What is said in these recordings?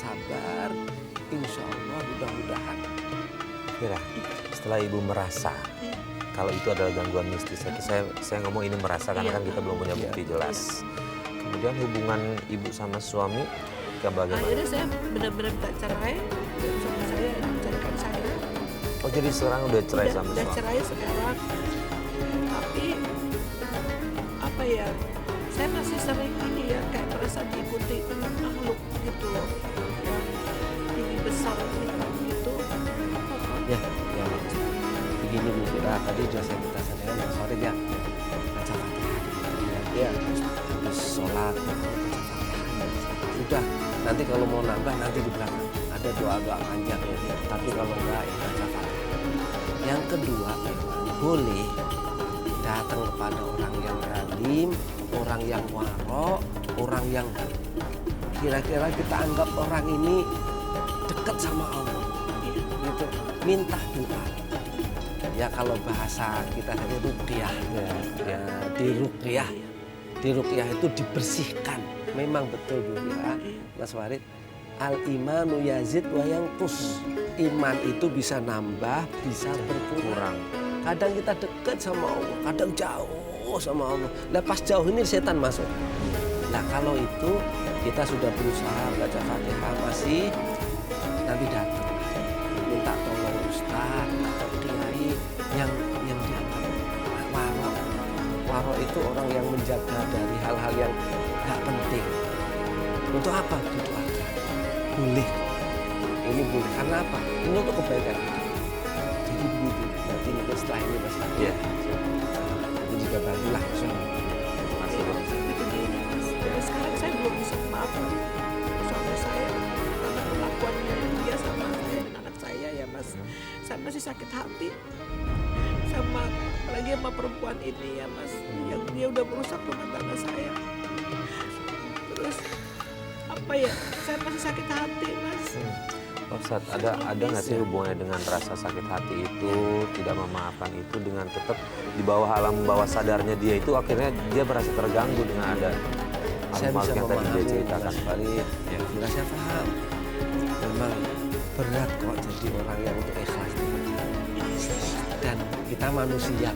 sabar. Insya Allah mudah-mudahan. Kira, setelah ibu merasa kalau itu adalah gangguan mistis, saya ngomong ini merasa karena kan kita belum punya bukti jelas. Kemudian hubungan ibu sama suami bagaimana? Akhirnya saya benar-benar minta cerai dan suami saya menceraikan saya. Oh jadi sekarang udah cerai sama Udah suami? cerai sekarang. Tapi apa ya? Saya masih sering ini ya kayak merasa diikuti makhluk gitu loh, yang tinggi besar gitu. Ya, begini Bu Fira, tadi sudah saya minta sadarkan Mas Farid ya, baca Fatihah. Ya, habis sholat, baca Fatihah. Sudah, nanti kalau mau nambah nanti di belakang ada doa-doa panjang ya. Tapi kalau enggak ya baca Fatihah. Yang kedua, boleh datang kepada orang yang alim, orang yang waro, orang yang kira-kira kita anggap orang ini dekat sama Allah. Gitu. Minta doa. Ya kalau bahasa kita tadi ruqyah. Ya, di ruqyah itu dibersihkan. Memang betul Bu Fira, Mas Farid. Al-imanu yazid wa yanqus. Iman itu bisa nambah, bisa berkurang. Kadang kita dekat sama Allah, kadang jauh sama Allah. Nah pas jauh ini setan masuk. Nah kalau itu kita sudah berusaha baca Fatihah masih, nanti datang minta tolong ustaz atau kiai yang dianggap waro. Waro itu orang yang menjaga dari hal-hal yang gak penting. Untuk apa? Didoakan. Boleh. Ini boleh. Karena apa? Ini untuk kebaikan kita. Jadi begitu. Nanti mungkin setelah ini Mas Farid. Iya. Itu juga barulah. Masih belum. Itu gini Mas. Dan sekarang saya belum bisa maafkan suami saya karena perlakuannya dia sama saya dan anak saya ya Mas. Saya masih sakit hati sama apalagi sama perempuan ini ya Mas, yang dia udah merusak rumah tangga saya. Terus apa ya? Saya masih sakit hati Mas. Pak Ustadz, ada nggak sih hubungannya dengan rasa sakit hati itu, tidak memaafkan itu dengan tetap di bawah alam bawah sadarnya dia itu akhirnya dia merasa terganggu dengan ada Saya hal-hal bisa yang tadi dia memahami ceritakan. Mas Farid. Ya. Bila saya paham, memang berat kok jadi orang yang untuk ikhlas. Dan kita manusia,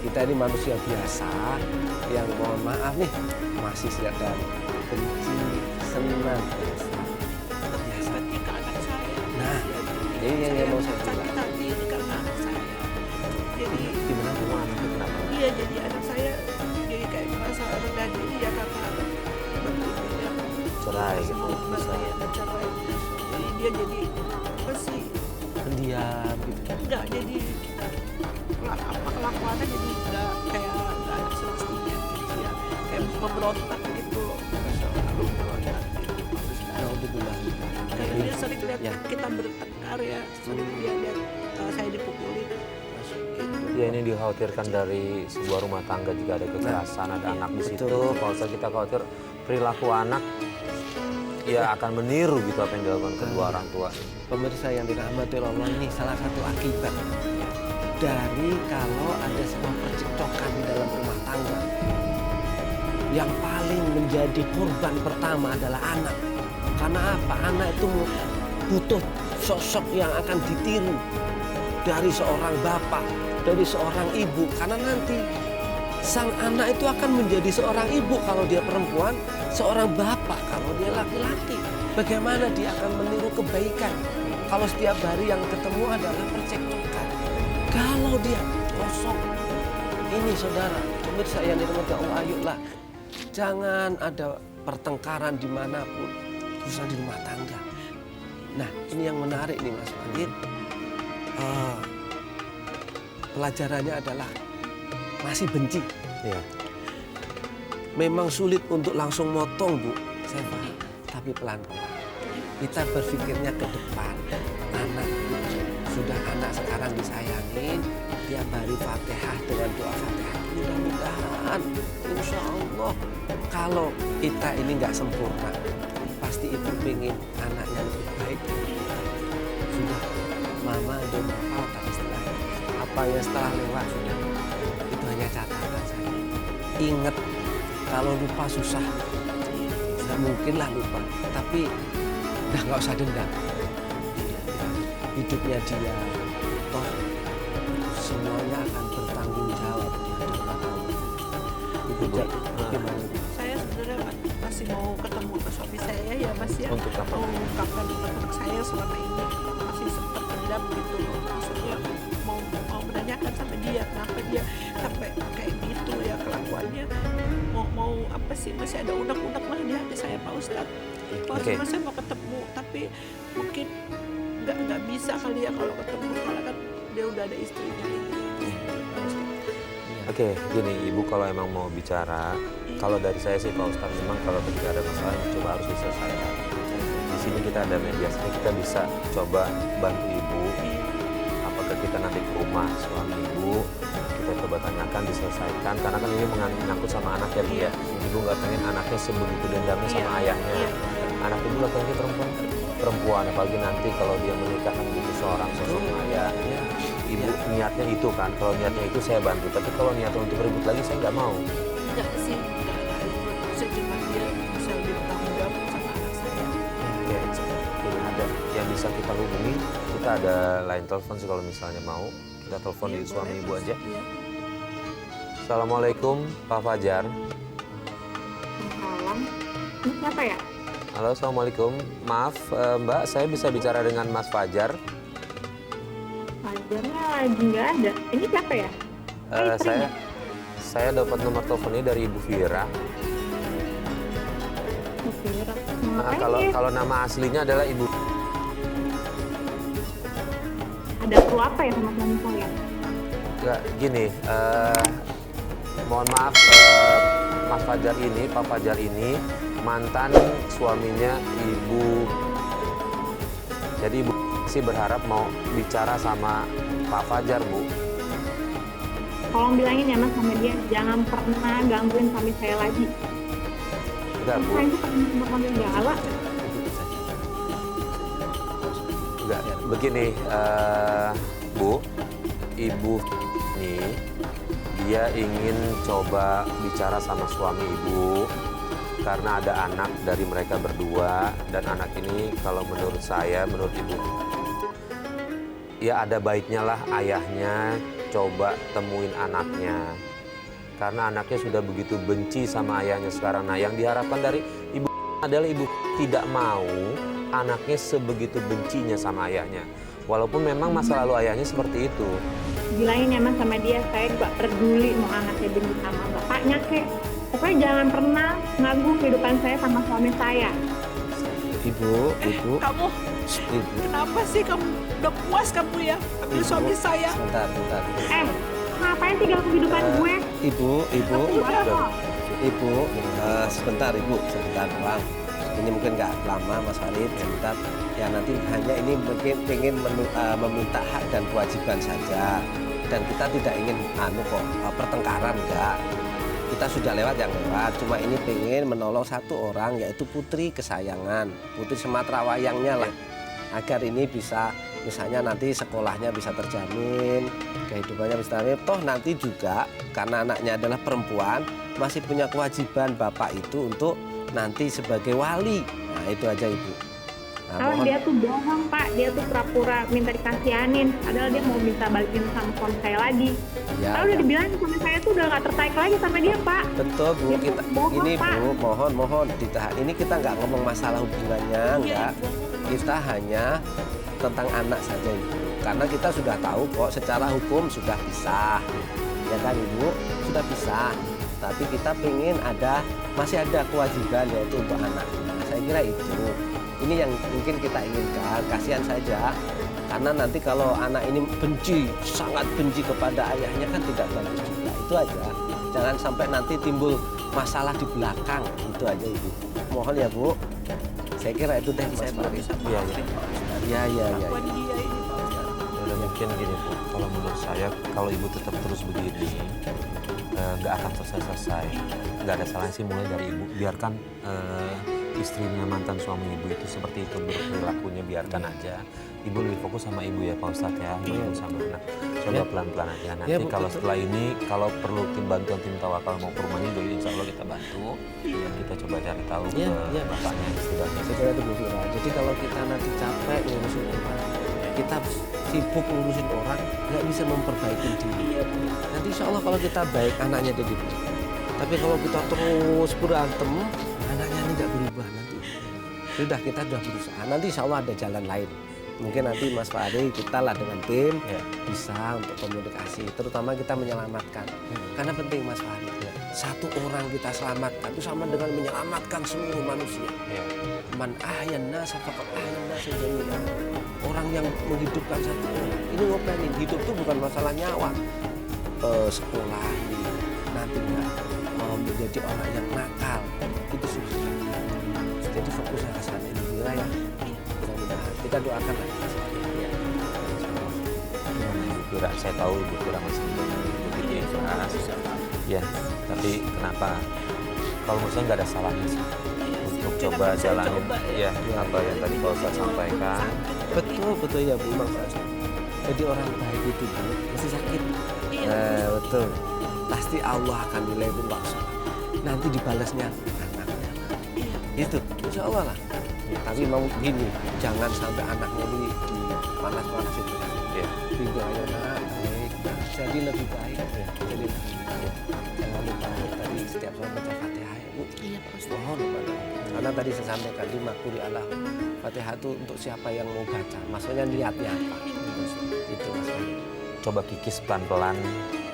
kita ini manusia biasa yang mohon maaf nih masih sedang benci, senang. Akibatnya ke anak saya. Nah, ini yang mau saya bilang. Sakit hati ini karena anak saya. Jadi Gimana rumah anaknya kenapa? iya, jadi anak saya jadi kayak merasa rendah diri ya karena berikutnya Cerai gitu, bisa saya bercerai. Jadi dia jadi apa sih? Pendiam gitu. Enggak jadi apa kelakuannya jadi enggak ada semestinya gitu ya, kayak memberontak gitu loh. Lalu memberontak gitu. Alhamdulillah. Karena dia sering lihat Ya. kita bertengkar ya, sering dia lihat saya dipukulin. Gitu. Ya ini dikhawatirkan dari sebuah rumah tangga jika ada kekerasan, ada anak di situ. betul. Kalau kita khawatir perilaku anak ya akan meniru gitu apa yang dilakukan kedua orang tua. Pemirsa yang dirahmati Allah, ini salah satu akibat dari kalau ada sebuah percekcokan di dalam rumah tangga. Yang paling menjadi korban pertama adalah anak. Karena apa? Anak itu butuh sosok yang akan ditiru dari seorang bapak, dari seorang ibu. Karena nanti sang anak itu akan menjadi seorang ibu kalau dia perempuan, seorang bapak kalau dia laki-laki. Bagaimana dia akan meniru kebaikan kalau setiap hari yang ketemu adalah percekcokan. Kalau dia kosong, ini saudara, pemirsa yang dirahmati Allah, ayolah, jangan ada pertengkaran dimanapun, khususnya di rumah tangga. Nah, ini yang menarik nih Mas Farid. Pelajarannya adalah masih benci. Iya. Memang sulit untuk langsung motong Bu, saya paham. Tapi pelan-pelan. Kita berpikirnya ke depan. Anak sudah anak sekarang disayangin, tiap hari Fatihah dengan doa Fatihah. Mudah-mudahan, insya Allah, kalau kita ini nggak sempurna, pasti ibu pengen anaknya lebih baik. Sudah, mama dan papa tak istilahnya. Apa yang setelah lewat sudah, itu hanya catatan saja. Ingat, kalau lupa susah. Tidak mungkinlah lupa, tapi Udah nggak usah dendam. Hidupnya dia, toh semuanya akan bertanggung jawab di hadapan Allah. Ibu gimana? Saya sebenarnya masih mau ketemu ke suami saya ya Mas ya. Untuk apa? Mau mengungkapkan unek-unek saya selama ini masih sempat pendam gitu loh. Maksudnya mau menanyakan sama dia kenapa dia sampai kayak gitu ya kelakuannya. Mau apa sih, masih ada unek-unek lah di hati saya Pak Ustadz. Pak Oke. Ustadz, saya mau ketemu tapi mungkin nggak bisa kali ya kalau ketemu karena kan dia udah ada istrinya ini. Pak Ustadz. Oke, gini Ibu kalau emang mau bicara, kalau dari saya sih Pak Ustadz memang kalau ketika ada masalah coba harus diselesaikan. Di sini kita ada mediasinya, kita bisa coba bantu Ibu. Apakah kita nanti ke rumah suami Ibu, kita coba tanyakan diselesaikan karena kan ini menyangkut sama anak ya Bu ya. Ibu nggak pengen anaknya sebegitu dendamnya sama ayahnya. Anak Ibu laki-laki perempuan, apalagi nanti kalau dia menikah kan butuh seorang sosok ayah. Ibu niatnya itu kan, kalau niatnya itu saya bantu, tapi kalau niatnya untuk ribut lagi saya nggak mau. Enggak sih, enggak ribut. Saya cuma dia bisa lebih bertanggung jawab sama anak saya. Ya, jadi ada yang bisa kita hubungi, kita ada line telepon sih kalau misalnya mau, kita telepon di suami Ibu aja. Iya. Assalamualaikum Pak Fajar. Salam. Ini siapa ya? Halo, Assalamualaikum. Maaf Mbak, saya bisa bicara dengan Mas Fajar. Fajarnya lagi nggak ada. Ini siapa ya? Saya dapat nomor telepon ini dari Ibu Vira. Oke, Nah, ngapain ya? kalau nama aslinya adalah Ibu. Ada perlu apa ya sama suami saya? Enggak, gini. Mohon maaf, Mas Fajar ini, Pak Fajar ini mantan suaminya Ibu. Jadi Ibu sih berharap mau bicara sama Pak Fajar, Bu. Tolong bilangin ya Mas sama dia, jangan pernah gangguin suami saya lagi. Enggak, Bu. Saya itu pernah panggil segala. Enggak, begini, Bu. Ibu ini dia ingin coba bicara sama suami Ibu karena ada anak dari mereka berdua dan anak ini kalau menurut saya, menurut Ibu, ya ada baiknya lah ayahnya coba temuin anaknya. Karena anaknya sudah begitu benci sama ayahnya sekarang. Nah, yang diharapkan dari Ibu adalah Ibu tidak mau anaknya sebegitu bencinya sama ayahnya. Walaupun memang masa lalu ayahnya seperti itu. Bilangin ya Mas sama dia, saya nggak peduli mau anaknya benci sama bapaknya kek. Pokoknya jangan pernah nganggu kehidupan saya sama suami saya. Ibu. Kamu Ibu. kenapa sih kamu udah puas kamu ya ambil suami saya? Sebentar. Ngapain sih ganggu kehidupan gue? Ibu. Udah kok. Ibu, sebentar Ibu, sebentar doang. Ini mungkin nggak lama Mas Farid, sebentar. Ya nanti hanya ini mungkin pengen meminta hak dan kewajiban saja. Dan kita tidak ingin pertengkaran enggak. Kita sudah lewat yang lewat, cuma ini pengen menolong satu orang yaitu putri kesayangan, putri Sumatera Wayangnya lah. Agar ini bisa misalnya nanti sekolahnya bisa terjamin, kehidupannya bisa terjamin. Toh nanti juga karena anaknya adalah perempuan, masih punya kewajiban bapak itu untuk nanti sebagai wali. Nah itu aja Ibu. Nah, Kalau dia tuh bohong Pak, dia tuh pura-pura minta dikasihanin, padahal dia mau minta balikin sama suami saya lagi. Ya, Kalau udah dibilang suami saya tuh udah nggak tertarik lagi sama dia Pak. betul Bu, Dia kita bohong, ini Pak. Bu, mohon ditahan. Ini kita nggak ngomong masalah hubungannya, enggak. Kita hanya tentang anak saja Ibu. Karena kita sudah tahu kok secara hukum sudah pisah. Ya kan Ibu, sudah pisah. Tapi kita pengen masih ada kewajiban yaitu untuk anaknya. Saya kira itu. Ini yang mungkin kita inginkan, kasihan saja. Karena nanti kalau anak ini sangat benci kepada ayahnya kan tidak bagus juga. Itu aja. Jangan sampai nanti timbul masalah di belakang. Itu aja Ibu. Mohon ya Bu. Saya kira itu deh Mas Farid. Iya. Iya. Kelakuan dia ini Pak Ustadz. Udah mungkin gini Bu, kalau menurut saya kalau Ibu tetap terus begini nggak akan selesai. Nggak ada salahnya sih mulai dari Ibu. Biarkan istrinya mantan suami ibu itu seperti itu berperilakunya, biarkan aja. Ibu lebih fokus sama ibu ya Pak Ustadz ya, ibu sama anak. Coba pelan-pelan aja. Nanti Ya, Bu, kalau betul. setelah ini, kalau perlu bantuan tim tawakal mau ke rumahnya, jadi insya Allah kita bantu. Kita coba cari tahu Ya, ke ya. bapaknya sudah. Saya kira itu Bu Fira. Jadi kalau kita nanti capek ngurusin orang, kita sibuk ngurusin orang, nggak bisa memperbaiki diri. Nanti insya Allah kalau kita baik, anaknya jadi baik. Tapi kalau kita terus berantem, anaknya ini nggak berubah nanti. Sudah, kita sudah berusaha. Nanti insya Allah ada jalan lain. Mungkin nanti Mas Fahri, kita lah dengan tim Ya. bisa untuk komunikasi. Terutama kita menyelamatkan. Karena penting Mas Fahri. Satu orang kita selamatkan itu sama dengan menyelamatkan seluruh manusia. Ya. Man ahyan nasa faqad ahyan nasa jami'an. Orang yang menghidupkan satu orang. Ini ngopenin, hidup itu bukan masalah nyawa. Sekolahi, nanti menjadi orang yang nakal. Itu susah. Jadi fokusnya ke sana ini ya. Mudah-mudahan kita doakan lagi. Gimana Ibu Fira? Saya tahu Ibu Fira masih begitu ikhlas. Ya, tapi kenapa? Kalau menurut saya nggak ada salahnya sih untuk Mungkin coba akan saya jalanin coba ya apa yang tadi Pak Ustadz sampaikan. Betul ya Bu Imam. Jadi orang baik itu Bu, mesti sakit. Iya. Betul. Pasti Allah akan nilai itu bakso. Nanti dibalasnya anaknya. Itu, insya Allah lah. Tapi mau gini, jangan sampai anaknya di panas-panasin. Ya. Tiga ya nak, baik, jadi lebih baik. Jadi lebih baik. Jangan lupa tadi setiap sholat baca Fatihah ya Bu. Iya Pak Ustadz. Mohon lupa. Karena tadi saya sampaikan di makuri Allah Fatihah itu untuk siapa yang mau baca. Maksudnya niatnya apa? Itu Mas Fahri. Coba kikis pelan-pelan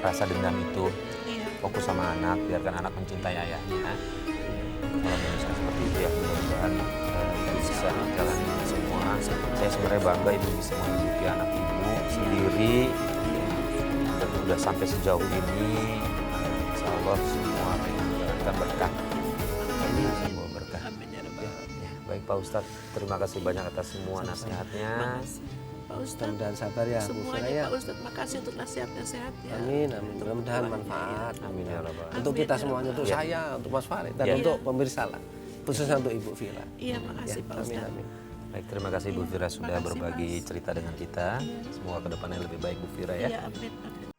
rasa dendam itu, Iya. fokus sama anak, biarkan anak mencintai ayahnya. Kalau misalnya seperti itu ya mudah-mudahan ibu bisa menjalani ini semua. Saya sebenarnya bangga ibu bisa menghidupi anak ibu sendiri dan udah sampai sejauh ini. Insya Allah semua apa yang menjalankan berkah. Ini semua berkah. Amin ya Rabbal Alamin. Ya, baik Pak Ustadz, terima kasih banyak atas semua nasihatnya. Makasih Pak Ustadz. Mudah-mudahan sabar ya Bu Fira Semuanya ya. Pak Ustadz, makasih untuk nasihatnya, sehat ya. Amin, amin. Mudah-mudahan manfaat. Amin ya Rabbal Alamin. Untuk Amin, kita ya semuanya, untuk Ya. saya, untuk Mas Farid, dan Ya. untuk pemirsa lah. Khususnya untuk Ibu Fira. Iya, makasih Pak Amin, Ustadz. amin. Baik, terima kasih Bu Fira sudah Makasih, berbagi Mas. cerita dengan kita. Semoga kedepannya lebih baik Bu Fira ya. Iya, amin.